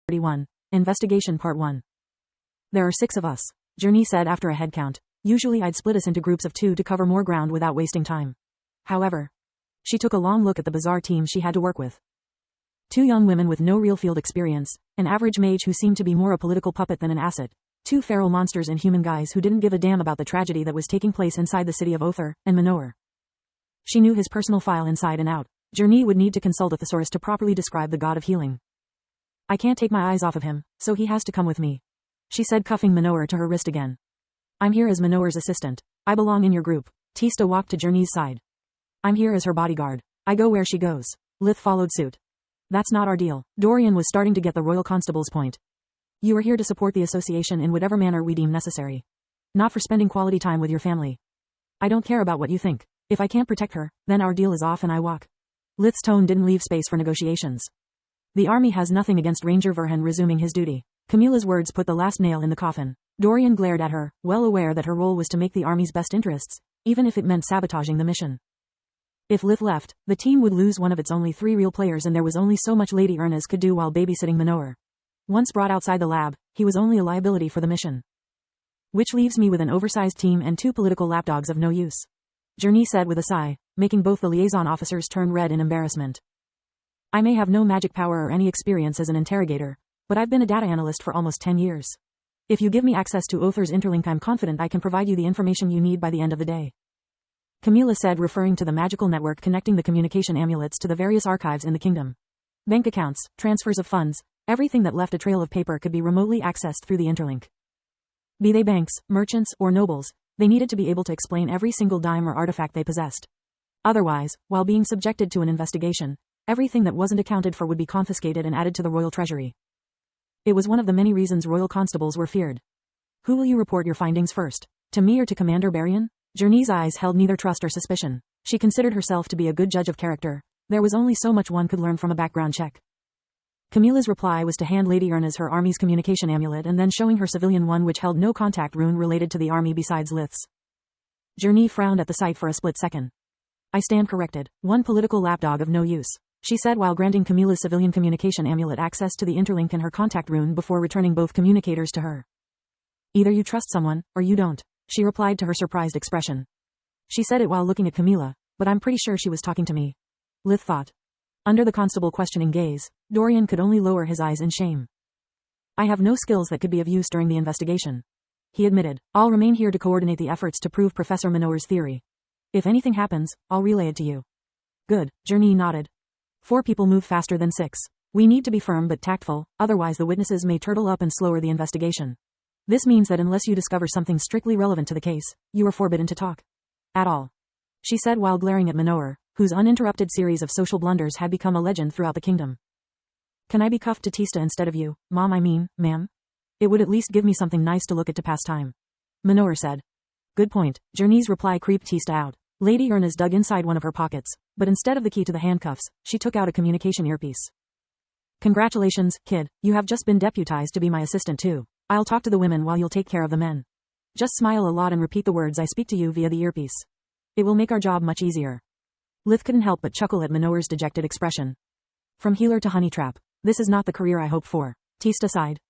31. Investigation Part 1. There are 6 of us, Journey said after a head count. Usually I'd split us into groups of 2 to cover more ground without wasting time. However, she took a long look at the bizarre team she had to work with. 2 young women with no real field experience, an average mage who seemed to be more a political puppet than an asset, 2 feral monsters and human guys who didn't give a damn about the tragedy that was taking place inside the city of Othar and Manoir. She knew his personal file inside and out. Journey would need to consult a thesaurus to properly describe the god of healing. I can't take my eyes off of him, so he has to come with me, she said, cuffing Manoir to her wrist again. I'm here as Manoir's assistant. I belong in your group. Tista walked to Journey's side. I'm here as her bodyguard. I go where she goes. Lith followed suit. That's not our deal. Dorian was starting to get the royal constable's point. You are here to support the association in whatever manner we deem necessary. Not for spending quality time with your family. I don't care about what you think. If I can't protect her, then our deal is off and I walk. Lith's tone didn't leave space for negotiations. The army has nothing against Ranger Verhan resuming his duty. Camilla's words put the last nail in the coffin. Dorian glared at her, well aware that her role was to make the army's best interests, even if it meant sabotaging the mission. If Lith left, the team would lose one of its only 3 real players, and there was only so much Lady Ernest could do while babysitting Manoir. Once brought outside the lab, he was only a liability for the mission. Which leaves me with an oversized team and 2 political lapdogs of no use, Journey said with a sigh, making both the liaison officers turn red in embarrassment. I may have no magic power or any experience as an interrogator, but I've been a data analyst for almost 10 years. If you give me access to Othar's interlink, I'm confident I can provide you the information you need by the end of the day, Camilla said, referring to the magical network connecting the communication amulets to the various archives in the kingdom. Bank accounts, transfers of funds, everything that left a trail of paper could be remotely accessed through the interlink. Be they banks, merchants, or nobles, they needed to be able to explain every single dime or artifact they possessed. Otherwise, while being subjected to an investigation, everything that wasn't accounted for would be confiscated and added to the royal treasury. It was one of the many reasons royal constables were feared. Who will you report your findings first? To me or to Commander Barian? Journey's eyes held neither trust or suspicion. She considered herself to be a good judge of character. There was only so much one could learn from a background check. Camilla's reply was to hand Lady Ernest her army's communication amulet and then showing her civilian one, which held no contact rune related to the army besides Lith's. Journey frowned at the sight for a split second. I stand corrected. One political lapdog of no use, she said while granting Camilla's civilian communication amulet access to the interlink and her contact rune before returning both communicators to her. Either you trust someone, or you don't, she replied to her surprised expression. She said it while looking at Camilla, but I'm pretty sure she was talking to me, Lith thought. Under the constable questioning gaze, Dorian could only lower his eyes in shame. I have no skills that could be of use during the investigation, he admitted. I'll remain here to coordinate the efforts to prove Professor Manoir's theory. If anything happens, I'll relay it to you. Good, Journey nodded. 4 people move faster than 6. We need to be firm but tactful, otherwise the witnesses may turtle up and slower the investigation. This means that unless you discover something strictly relevant to the case, you are forbidden to talk at all, she said while glaring at Manoir, whose uninterrupted series of social blunders had become a legend throughout the kingdom. Can I be cuffed to Tista instead of you, ma'am? It would at least give me something nice to look at to pass time, Manoir said. Good point. Journey's reply creeped Tista out. Lady Ernest dug inside one of her pockets, but instead of the key to the handcuffs, she took out a communication earpiece. Congratulations, kid, you have just been deputized to be my assistant too. I'll talk to the women while you'll take care of the men. Just smile a lot and repeat the words I speak to you via the earpiece. It will make our job much easier. Lith couldn't help but chuckle at Manoir's dejected expression. From healer to honey trap. This is not the career I hoped for, Tista sighed.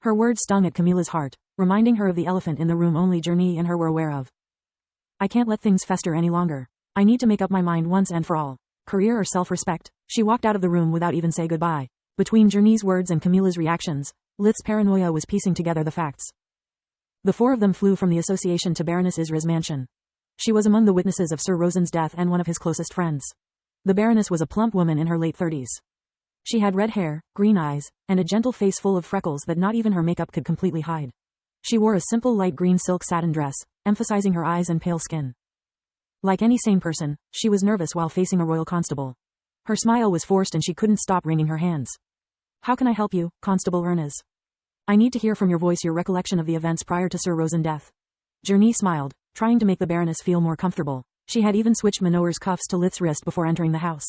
Her words stung at Camilla's heart, reminding her of the elephant in the room only Journey and her were aware of. I can't let things fester any longer. I need to make up my mind once and for all. Career or self-respect? She walked out of the room without even saying goodbye. Between Journey's words and Camilla's reactions, Lith's paranoia was piecing together the facts. The 4 of them flew from the association to Baroness Isra's mansion. She was among the witnesses of Sir Rosen's death and one of his closest friends. The Baroness was a plump woman in her late 30s. She had red hair, green eyes, and a gentle face full of freckles that not even her makeup could completely hide. She wore a simple light green silk satin dress, emphasizing her eyes and pale skin. Like any sane person, she was nervous while facing a royal constable. Her smile was forced and she couldn't stop wringing her hands. How can I help you, Constable Ernest? I need to hear from your voice your recollection of the events prior to Sir Rosen's death. Journey smiled, trying to make the Baroness feel more comfortable. She had even switched Manoir's cuffs to Lith's wrist before entering the house.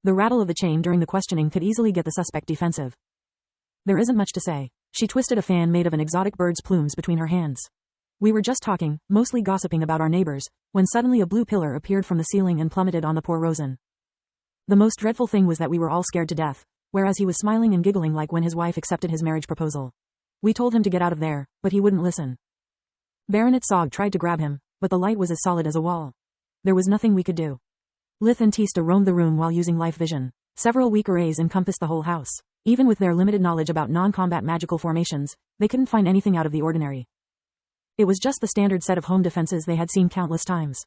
The rattle of the chain during the questioning could easily get the suspect defensive. There isn't much to say. She twisted a fan made of an exotic bird's plumes between her hands. We were just talking, mostly gossiping about our neighbors, when suddenly a blue pillar appeared from the ceiling and plummeted on the poor Rosen. The most dreadful thing was that we were all scared to death. whereas he was smiling and giggling like when his wife accepted his marriage proposal. We told him to get out of there, but he wouldn't listen. Baronet Sogg tried to grab him, but the light was as solid as a wall. There was nothing we could do. Lith and Tista roamed the room while using life vision. Several weak arrays encompassed the whole house. Even with their limited knowledge about non-combat magical formations, they couldn't find anything out of the ordinary. It was just the standard set of home defenses they had seen countless times.